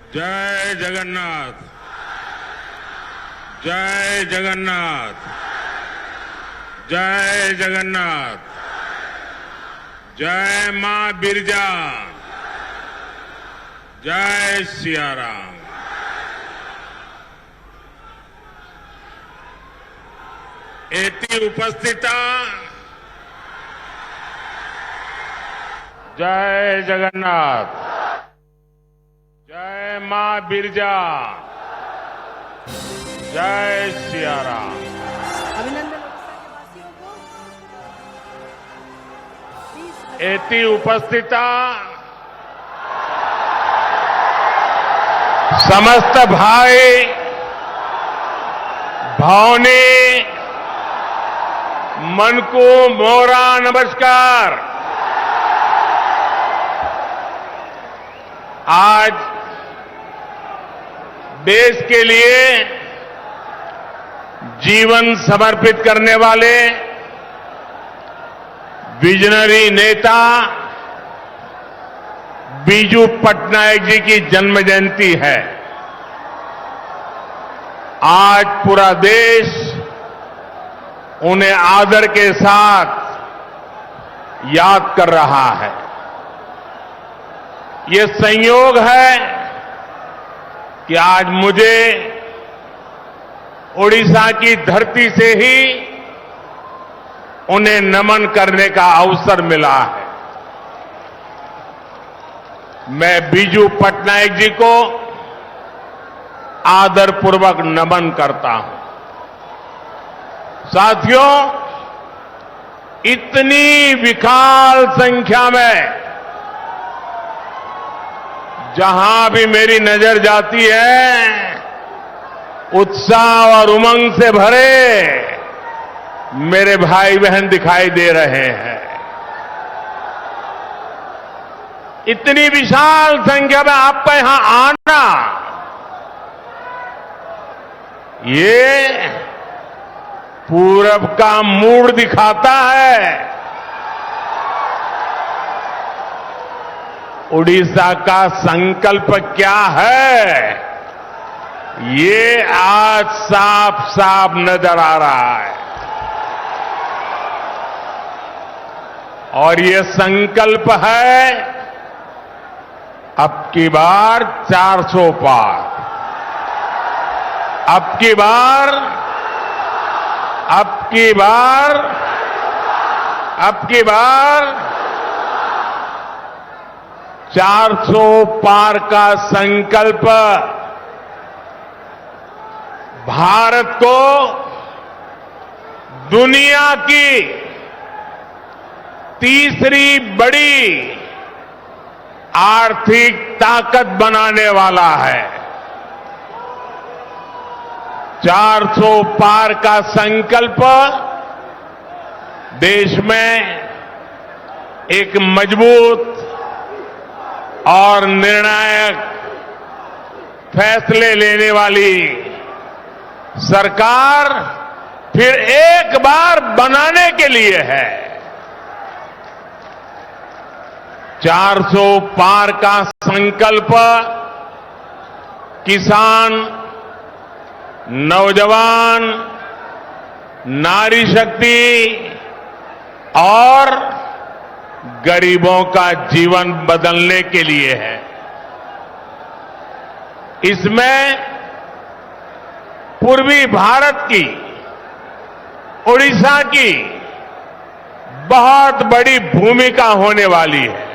जय जगन्नाथ। जय जगन्नाथ। जय जगन्नाथ। जय मां बिरजा। जय सियाराम। एति उपस्थिता जय जगन्नाथ। जय मां बिरजा। जय सियाराम। अभिनंदन ओडिशा के वासियों को। Please, एति उपस्थिता समस्त भाई भौनी मन को मोरा नमस्कार। आज देश के लिए जीवन समर्पित करने वाले विजनरी नेता बीजू पटनायक जी की जन्म जयंती है। आज पूरा देश उन्हें आदर के साथ याद कर रहा है। ये संयोग है कि आज मुझे ओडिशा की धरती से ही उन्हें नमन करने का अवसर मिला है। मैं बीजू पटनायक जी को आदरपूर्वक नमन करता हूं। साथियों, इतनी विशाल संख्या में जहां भी मेरी नजर जाती है, उत्साह और उमंग से भरे मेरे भाई बहन दिखाई दे रहे हैं। इतनी विशाल संख्या में आपका यहां आना, ये पूरब का मूड दिखाता है। उड़ीसा का संकल्प क्या है, ये आज साफ साफ नजर आ रहा है। और ये संकल्प है अब की बार 400 पार। अब की बार 400 पार का संकल्प भारत को दुनिया की तीसरी बड़ी आर्थिक ताकत बनाने वाला है। 400 पार का संकल्प देश में एक मजबूत और निर्णायक फैसले लेने वाली सरकार फिर एक बार बनाने के लिए है। 400 पार का संकल्प किसान, नौजवान, नारी शक्ति और गरीबों का जीवन बदलने के लिए है। इसमें पूर्वी भारत की, ओडिशा की बहुत बड़ी भूमिका होने वाली है।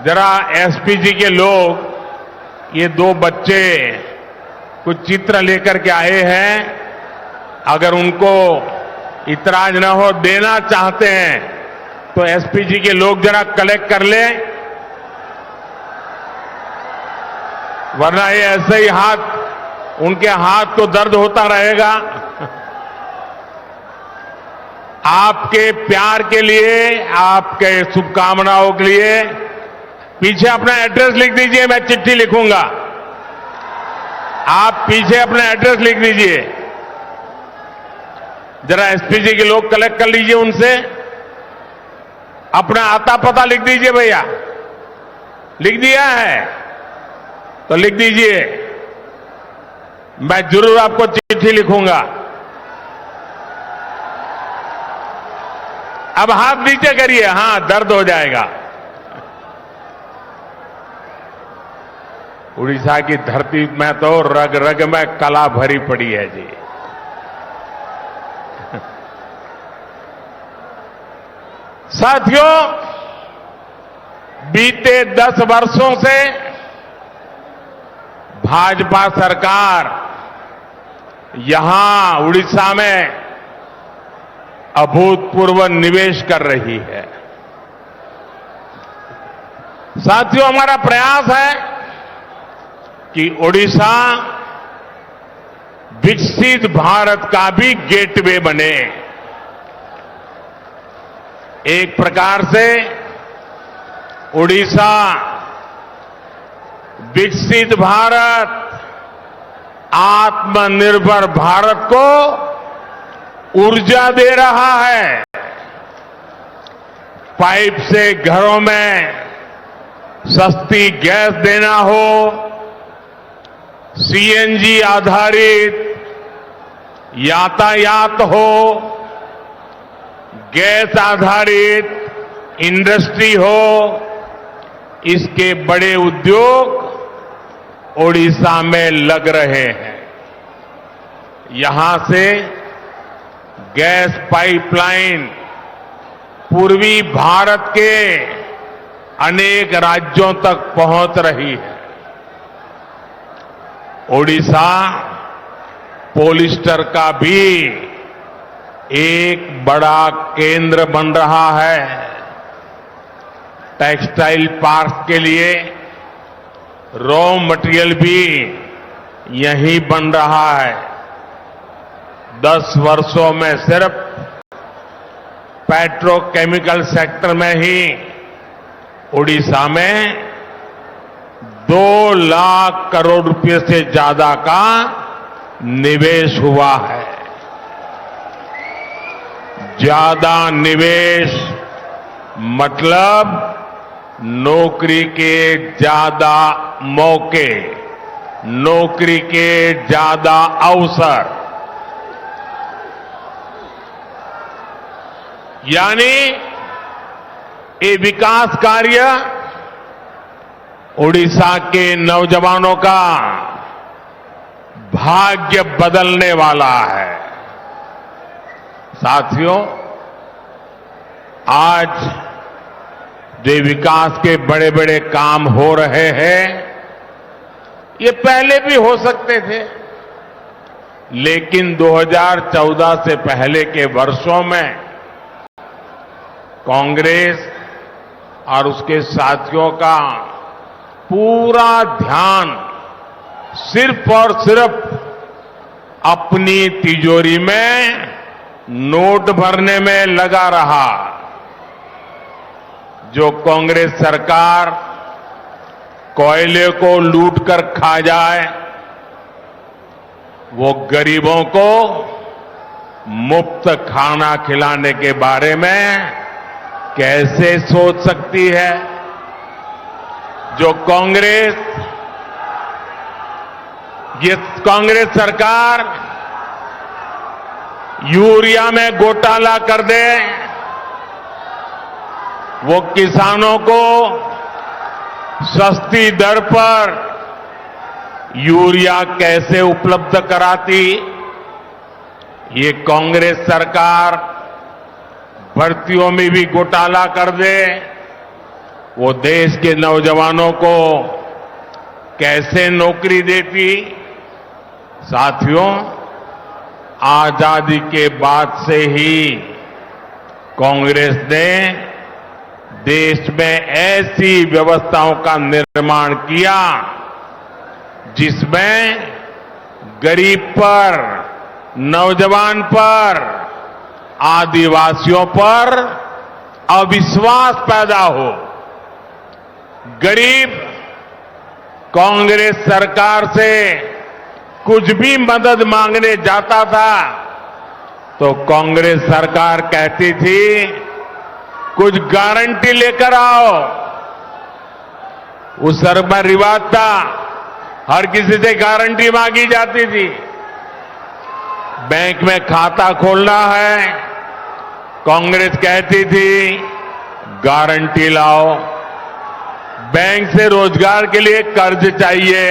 जरा एसपीजी के लोग, ये दो बच्चे कुछ चित्र लेकर के आए हैं, अगर उनको इतराज न हो, देना चाहते हैं तो एसपीजी के लोग जरा कलेक्ट कर ले, वरना ये ऐसे ही उनके हाथ तो दर्द होता रहेगा। आपके प्यार के लिए, आपके शुभकामनाओं के लिए पीछे अपना एड्रेस लिख दीजिए, मैं चिट्ठी लिखूंगा। आप पीछे अपना एड्रेस लिख दीजिए। जरा एसपीजी के लोग कलेक्ट कर लीजिए उनसे, अपना आता पता लिख दीजिए। भैया लिख दिया है? तो लिख दीजिए, मैं जरूर आपको चिट्ठी लिखूंगा। अब हाथ नीचे करिए, हां, दर्द हो जाएगा। उड़ीसा की धरती में तो रग रग में कला भरी पड़ी है जी। साथियों, बीते 10 वर्षों से भाजपा सरकार यहां उड़ीसा में अभूतपूर्व निवेश कर रही है। साथियों, हमारा प्रयास है कि उड़ीसा विकसित भारत का भी गेटवे बने। एक प्रकार से उड़ीसा विकसित भारत, आत्मनिर्भर भारत को ऊर्जा दे रहा है। पाइप से घरों में सस्ती गैस देना हो, सीएनजी आधारित यातायात हो, गैस आधारित इंडस्ट्री हो, इसके बड़े उद्योग ओडिशा में लग रहे हैं। यहां से गैस पाइपलाइन पूर्वी भारत के अनेक राज्यों तक पहुंच रही है। ओडिशा पॉलिस्टर का भी एक बड़ा केंद्र बन रहा है। टेक्सटाइल पार्क के लिए रॉ मटेरियल भी यहीं बन रहा है। 10 वर्षों में सिर्फ पेट्रोकेमिकल सेक्टर में ही ओडिशा में 2 लाख करोड़ रुपए से ज्यादा का निवेश हुआ है। ज्यादा निवेश मतलब नौकरी के ज्यादा मौके, नौकरी के ज्यादा अवसर, यानी ये विकास कार्य ओडिशा के नौजवानों का भाग्य बदलने वाला है। साथियों, आज जो विकास के बड़े बड़े काम हो रहे हैं, ये पहले भी हो सकते थे, लेकिन 2014 से पहले के वर्षों में कांग्रेस और उसके साथियों का पूरा ध्यान सिर्फ और सिर्फ अपनी तिजोरी में नोट भरने में लगा रहा। जो कांग्रेस सरकार कोयले को लूटकर खा जाए, वो गरीबों को मुफ्त खाना खिलाने के बारे में कैसे सोच सकती है? जो कांग्रेस सरकार यूरिया में घोटाला कर दे, वो किसानों को सस्ती दर पर यूरिया कैसे उपलब्ध कराती? ये कांग्रेस सरकार भर्तियों में भी घोटाला कर दे, वो देश के नौजवानों को कैसे नौकरी देती? साथियों, आजादी के बाद से ही कांग्रेस ने देश में ऐसी व्यवस्थाओं का निर्माण किया जिसमें गरीब पर, नौजवान पर, आदिवासियों पर अविश्वास पैदा हो। गरीब कांग्रेस सरकार से कुछ भी मदद मांगने जाता था तो कांग्रेस सरकार कहती थी, कुछ गारंटी लेकर आओ। उस समय रिवाज था हर किसी से गारंटी मांगी जाती थी। बैंक में खाता खोलना है, कांग्रेस कहती थी गारंटी लाओ। बैंक से रोजगार के लिए कर्ज चाहिए,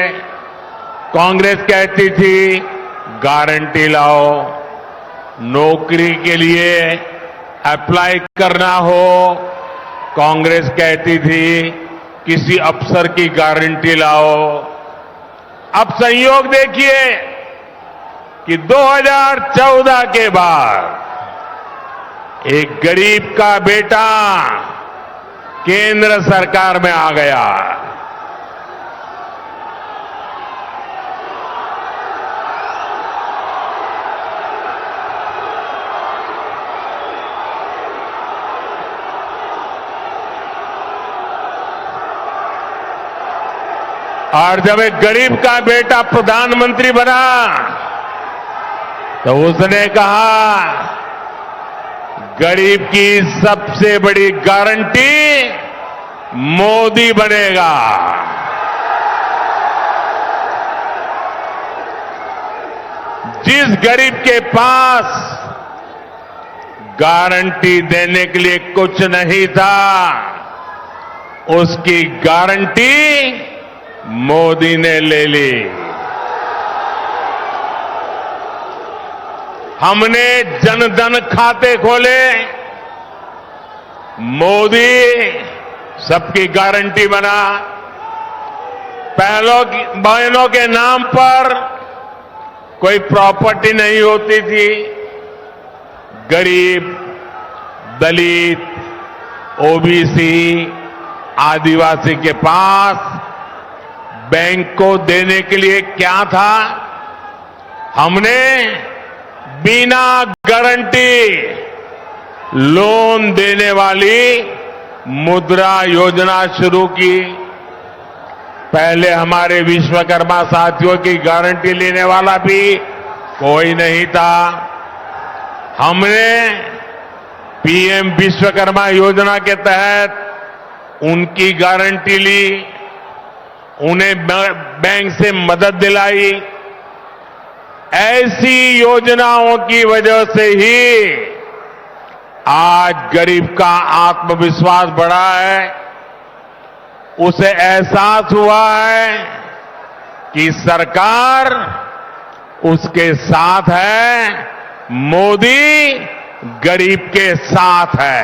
कांग्रेस कहती थी गारंटी लाओ। नौकरी के लिए अप्लाई करना हो, कांग्रेस कहती थी किसी अफसर की गारंटी लाओ। अब संयोग देखिए कि 2014 के बाद एक गरीब का बेटा केंद्र सरकार में आ गया। और जब एक गरीब का बेटा प्रधानमंत्री बना तो उसने कहा गरीब की सबसे बड़ी गारंटी मोदी बनेगा। जिस गरीब के पास गारंटी देने के लिए कुछ नहीं था, उसकी गारंटी मोदी ने ले ली। हमने जन धन खाते खोले, मोदी सबकी गारंटी बना। बहनों के नाम पर कोई प्रॉपर्टी नहीं होती थी। गरीब, दलित, ओबीसी, आदिवासी के पास बैंक को देने के लिए क्या था? हमने बिना गारंटी लोन देने वाली मुद्रा योजना शुरू की। पहले हमारे विश्वकर्मा साथियों की गारंटी लेने वाला भी कोई नहीं था। हमने पीएम विश्वकर्मा योजना के तहत उनकी गारंटी ली, उन्हें बैंक से मदद दिलाई। ऐसी योजनाओं की वजह से ही आज गरीब का आत्मविश्वास बढ़ा है। उसे एहसास हुआ है कि सरकार उसके साथ है, मोदी गरीब के साथ है।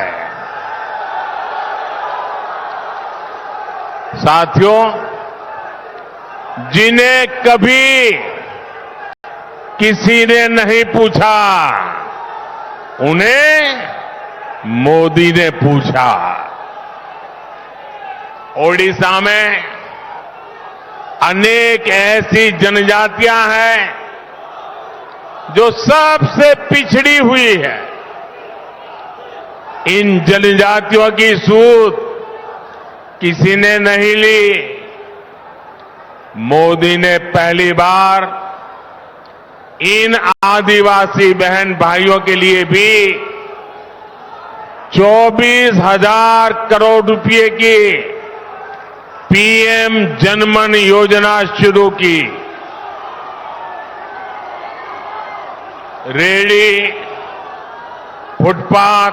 साथियों, जिन्हें कभी किसी ने नहीं पूछा, उन्हें मोदी ने पूछा। ओडिशा में अनेक ऐसी जनजातियां हैं जो सबसे पिछड़ी हुई है। इन जनजातियों की सूध किसी ने नहीं ली। मोदी ने पहली बार इन आदिवासी बहन भाइयों के लिए भी 24,000 करोड़ रुपए की पीएम जनमन योजना शुरू की। रेहड़ी, फुटपाथ,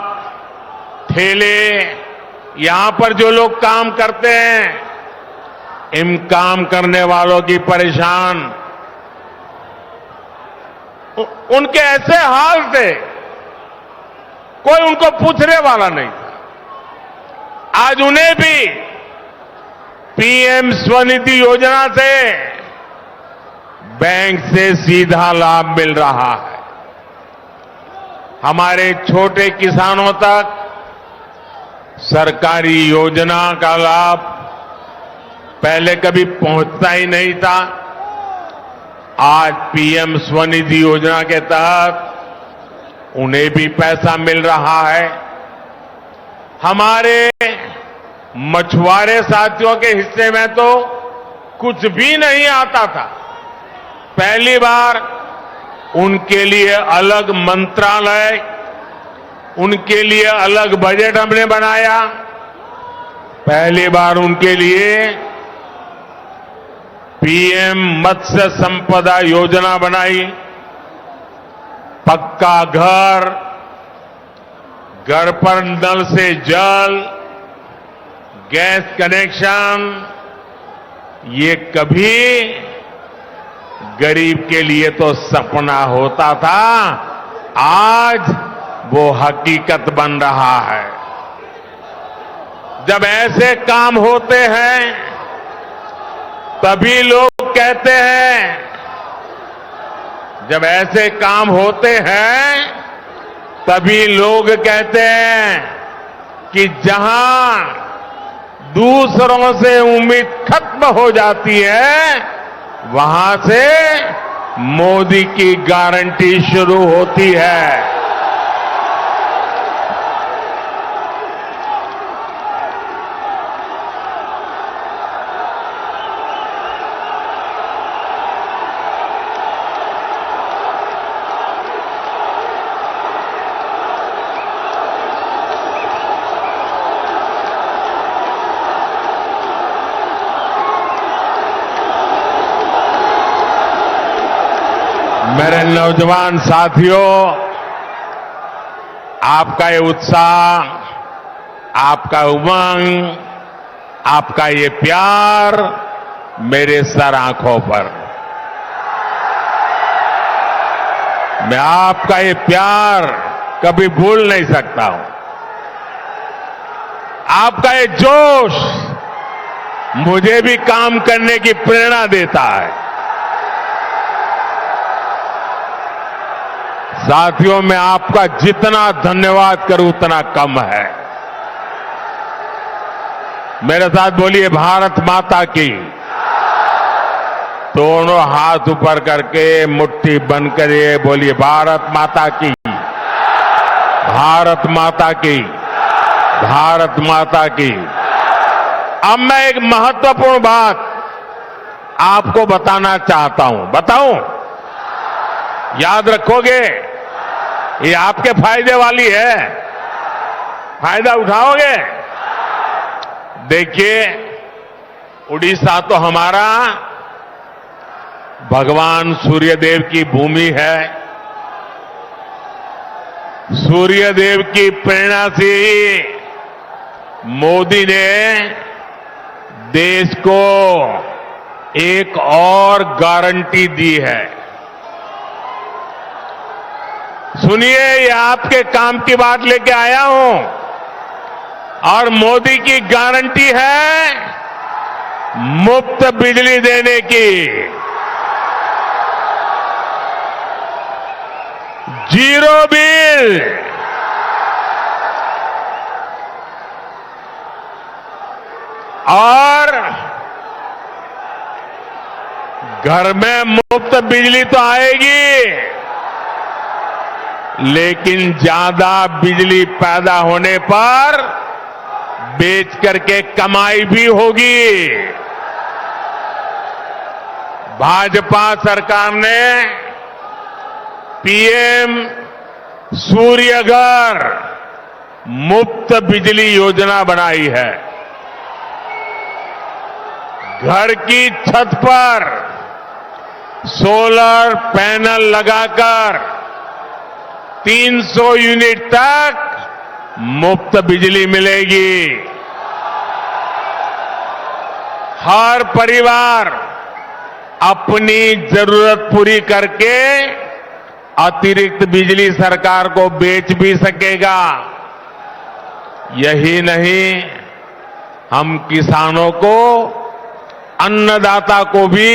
ठेले, यहां पर जो लोग काम करते हैं, इन काम करने वालों की परेशान उनके ऐसे हाल थे, कोई उनको पूछने वाला नहीं था। आज उन्हें भी पीएम स्वनिधि योजना से बैंक से सीधा लाभ मिल रहा है। हमारे छोटे किसानों तक सरकारी योजना का लाभ पहले कभी पहुंचता ही नहीं था। आज पीएम स्वनिधि योजना के तहत उन्हें भी पैसा मिल रहा है। हमारे मछुआरे साथियों के हिस्से में तो कुछ भी नहीं आता था। पहली बार उनके लिए अलग मंत्रालय, उनके लिए अलग बजट हमने बनाया। पहली बार उनके लिए पीएम मत्स्य संपदा योजना बनाई, पक्का घर, घर पर नल से जल, गैस कनेक्शन, ये कभी गरीब के लिए तो सपना होता था, आज वो हकीकत बन रहा है। जब ऐसे काम होते हैं तभी लोग कहते हैं, जब ऐसे काम होते हैं तभी लोग कहते हैं कि जहां दूसरों से उम्मीद खत्म हो जाती है, वहां से मोदी की गारंटी शुरू होती है। मेरे नौजवान साथियों, आपका ये उत्साह, आपका उमंग, आपका ये प्यार मेरे सर आंखों पर। मैं आपका ये प्यार कभी भूल नहीं सकता हूं। आपका ये जोश मुझे भी काम करने की प्रेरणा देता है। साथियों, मैं आपका जितना धन्यवाद करूं उतना कम है। मेरे साथ बोलिए भारत माता की। दोनों हाथ ऊपर करके मुट्ठी बंद करिए, बोलिए भारत माता की, भारत माता की, भारत माता की। अब मैं एक महत्वपूर्ण बात आपको बताना चाहता हूं। बताऊं? याद रखोगे? ये आपके फायदे वाली है। फायदा उठाओगे? देखिए, उड़ीसा तो हमारा भगवान सूर्यदेव की भूमि है। सूर्यदेव की प्रेरणा से ही मोदी ने देश को एक और गारंटी दी है। सुनिए, ये आपके काम की बात लेके आया हूं और मोदी की गारंटी है मुफ्त बिजली देने की, 0 बिल। और घर में मुफ्त बिजली तो आएगी, लेकिन ज्यादा बिजली पैदा होने पर बेच करके कमाई भी होगी। भाजपा सरकार ने पीएम सूर्यघर मुफ्त बिजली योजना बनाई है। घर की छत पर सोलर पैनल लगाकर 300 यूनिट तक मुफ्त बिजली मिलेगी। हर परिवार अपनी जरूरत पूरी करके अतिरिक्त बिजली सरकार को बेच भी सकेगा। यही नहीं, हम किसानों को, अन्नदाता को भी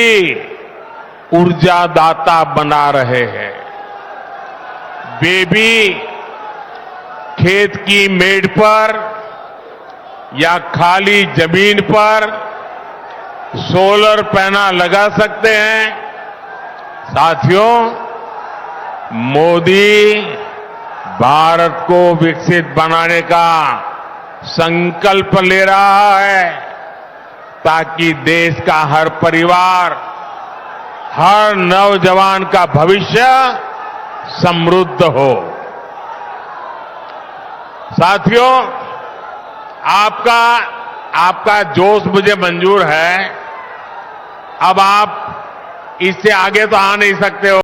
ऊर्जादाता बना रहे हैं। वे भी खेत की मेड़ पर या खाली जमीन पर सोलर पैनल लगा सकते हैं। साथियों, मोदी भारत को विकसित बनाने का संकल्प ले रहा है ताकि देश का हर परिवार, हर नौजवान का भविष्य समृद्ध हो। साथियों, आपका जोश मुझे मंजूर है। अब आप इससे आगे तो आ नहीं सकते हो।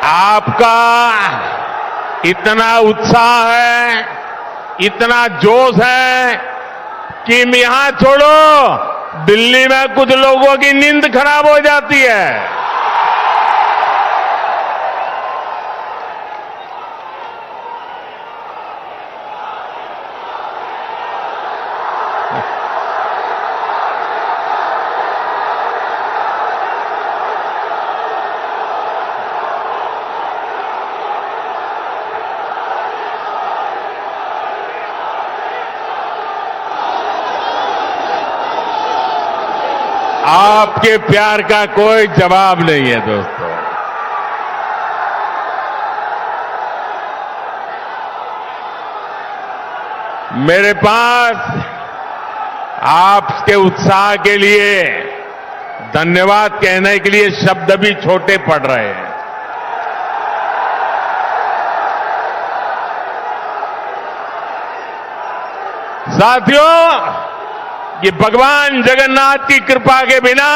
आपका इतना उत्साह है, इतना जोश है कि यहां छोड़ो, दिल्ली में कुछ लोगों की नींद खराब हो जाती है। आपके प्यार का कोई जवाब नहीं है दोस्तों। मेरे पास आपके उत्साह के लिए धन्यवाद कहने के लिए शब्द भी छोटे पड़ रहे हैं। साथियों, ये भगवान जगन्नाथ की कृपा के बिना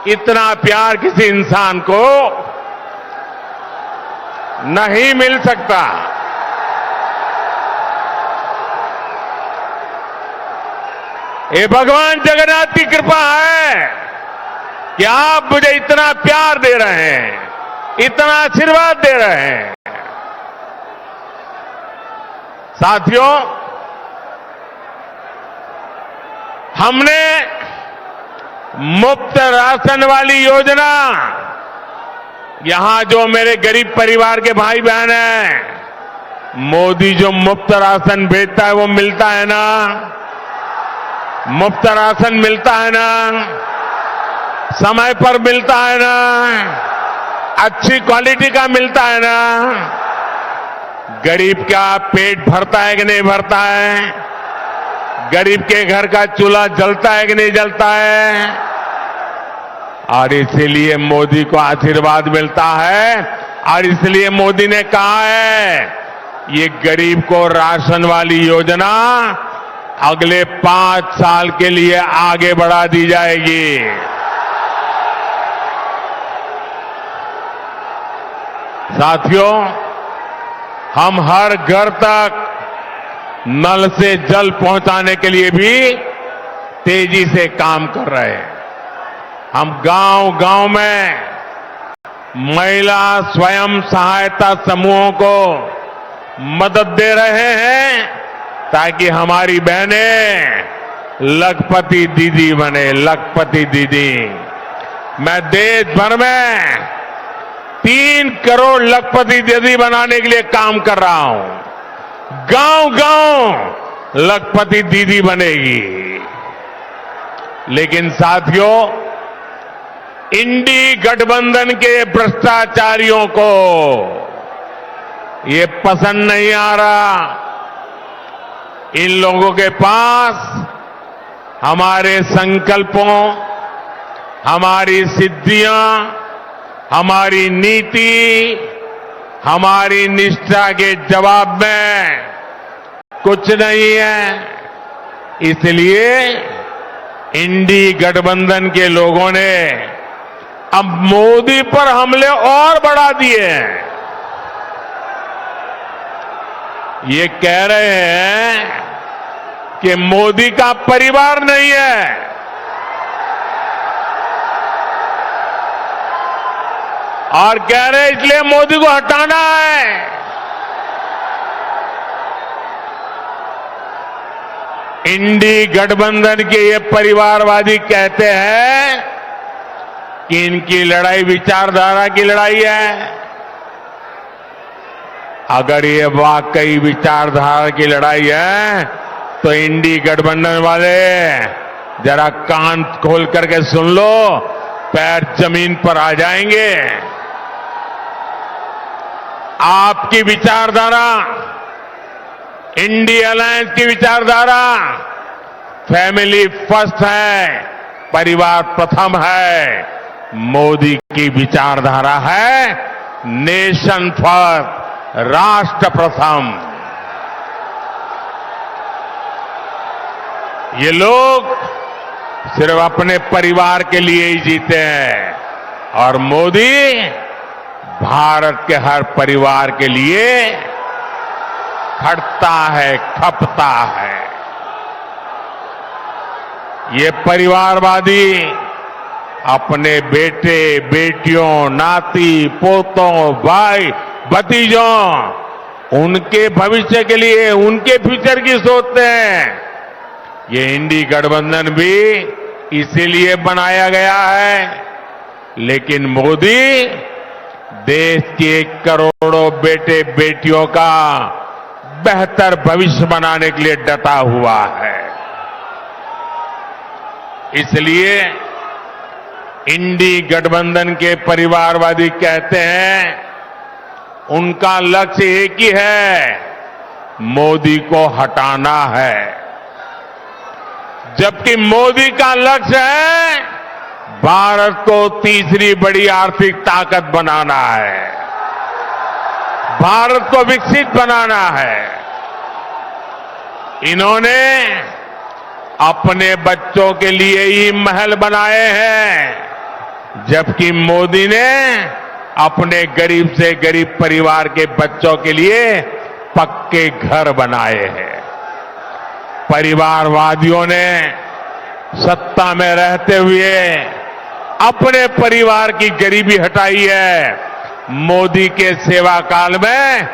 इतना प्यार किसी इंसान को नहीं मिल सकता। ये भगवान जगन्नाथ की कृपा है कि आप मुझे इतना प्यार दे रहे हैं, इतना आशीर्वाद दे रहे हैं। साथियों, हमने मुफ्त राशन वाली योजना, यहां जो मेरे गरीब परिवार के भाई बहन हैं, मोदी जो मुफ्त राशन भेजता है वो मिलता है ना? मुफ्त राशन मिलता है ना? समय पर मिलता है ना? अच्छी क्वालिटी का मिलता है ना? गरीब का पेट भरता है कि नहीं भरता है? गरीब के घर का चूल्हा जलता है कि नहीं जलता है? और इसीलिए मोदी को आशीर्वाद मिलता है और इसलिए मोदी ने कहा है ये गरीब को राशन वाली योजना अगले 5 साल के लिए आगे बढ़ा दी जाएगी। साथियों, हम हर घर तक नल से जल पहुंचाने के लिए भी तेजी से काम कर रहे हैं। हम गांव-गांव में महिला स्वयं सहायता समूहों को मदद दे रहे हैं ताकि हमारी बहनें लखपति दीदी बने, लखपति दीदी। मैं देश भर में 3 करोड़ लखपति दीदी बनाने के लिए काम कर रहा हूं। गांव-गांव लखपति दीदी बनेगी। लेकिन साथियों, इंडी गठबंधन के भ्रष्टाचारियों को ये पसंद नहीं आ रहा। इन लोगों के पास हमारे संकल्पों, हमारी सिद्धियां, हमारी नीति, हमारी निष्ठा के जवाब में कुछ नहीं है। इसलिए इंडी गठबंधन के लोगों ने अब मोदी पर हमले और बढ़ा दिए हैं। ये कह रहे हैं कि मोदी का परिवार नहीं है, और कह रहे हैं इसलिए मोदी को हटाना है। इंडी गठबंधन के ये परिवारवादी कहते हैं कि इनकी लड़ाई विचारधारा की लड़ाई है। अगर ये वाकई विचारधारा की लड़ाई है तो इंडी गठबंधन वाले जरा कान खोल करके सुन लो, पैर जमीन पर आ जाएंगे। आपकी विचारधारा, इंडी अलायंस की विचारधारा फैमिली फर्स्ट है, परिवार प्रथम है। मोदी की विचारधारा है नेशन फर्स्ट, राष्ट्र प्रथम। ये लोग सिर्फ अपने परिवार के लिए ही जीते हैं और मोदी भारत के हर परिवार के लिए खटता है, खपता है। ये परिवारवादी अपने बेटे बेटियों, नाती पोतों, भाई भतीजों, उनके भविष्य के लिए, उनके फ्यूचर की सोचते हैं। ये इंडी गठबंधन भी इसीलिए बनाया गया है। लेकिन मोदी देश के करोड़ों बेटे बेटियों का बेहतर भविष्य बनाने के लिए डटा हुआ है। इसलिए इंडी गठबंधन के परिवारवादी कहते हैं उनका लक्ष्य एक ही है, मोदी को हटाना है। जबकि मोदी का लक्ष्य है भारत को तीसरी बड़ी आर्थिक ताकत बनाना है, भारत को विकसित बनाना है। इन्होंने अपने बच्चों के लिए ही महल बनाए हैं, जबकि मोदी ने अपने गरीब से गरीब परिवार के बच्चों के लिए पक्के घर बनाए हैं। परिवारवादियों ने सत्ता में रहते हुए अपने परिवार की गरीबी हटाई है। मोदी के सेवा काल में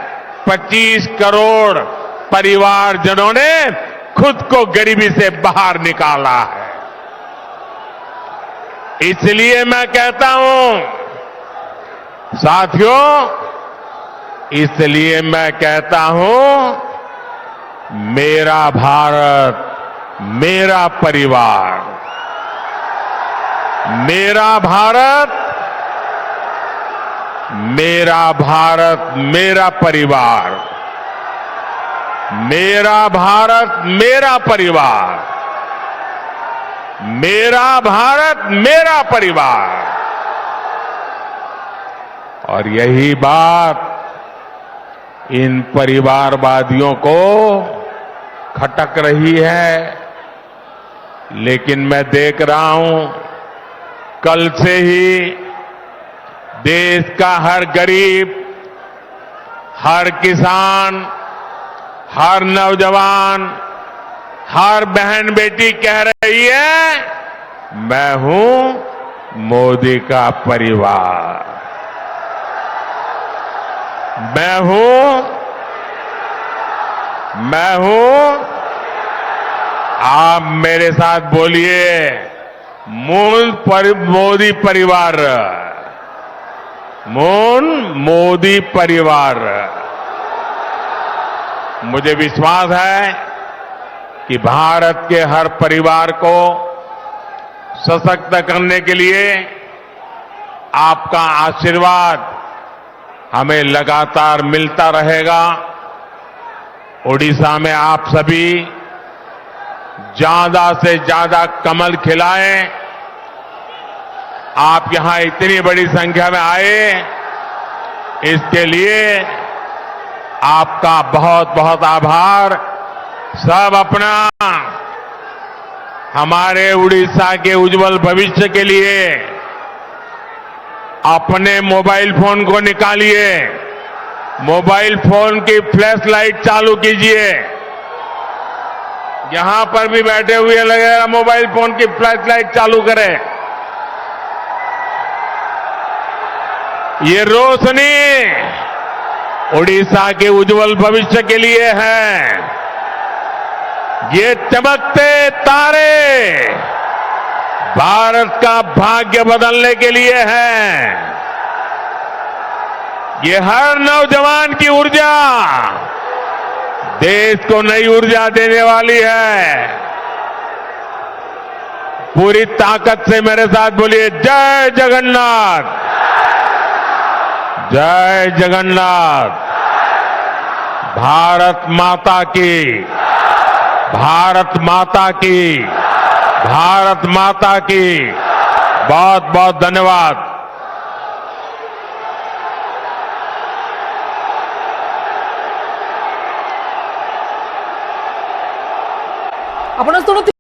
25 करोड़ परिवारजनों ने खुद को गरीबी से बाहर निकाला है। इसलिए मैं कहता हूं साथियों, इसलिए मैं कहता हूं मेरा भारत, मेरा परिवार, मेरा भारत, मेरा भारत, मेरा परिवार, मेरा भारत, मेरा परिवार, मेरा भारत, मेरा परिवार। और यही बात इन परिवारवादियों को खटक रही है। लेकिन मैं देख रहा हूं कल से ही देश का हर गरीब, हर किसान, हर नौजवान, हर बहन बेटी कह रही है मैं हूं मोदी का परिवार, मैं हूं। आप मेरे साथ बोलिए मोदी परिवार, मोदी परिवार। मुझे विश्वास है कि भारत के हर परिवार को सशक्त करने के लिए आपका आशीर्वाद हमें लगातार मिलता रहेगा। ओडिशा में आप सभी ज्यादा से ज्यादा कमल खिलाएं। आप यहां इतनी बड़ी संख्या में आए, इसके लिए आपका बहुत बहुत आभार। सब अपना हमारे उड़ीसा के उज्जवल भविष्य के लिए अपने मोबाइल फोन को निकालिए, मोबाइल फोन की फ्लैश लाइट चालू कीजिए। यहां पर भी बैठे हुए लगेगा मोबाइल फोन की फ्लैश लाइट चालू करें। ये रोशनी उड़ीसा के उज्जवल भविष्य के लिए है। ये चमकते तारे भारत का भाग्य बदलने के लिए है। ये हर नौजवान की ऊर्जा देश को नई ऊर्जा देने वाली है। पूरी ताकत से मेरे साथ बोलिए जय जगन्नाथ, जय जगन्नाथ। भारत माता की, भारत माता की, भारत माता की बहुत बहुत धन्यवाद। आपण थोडं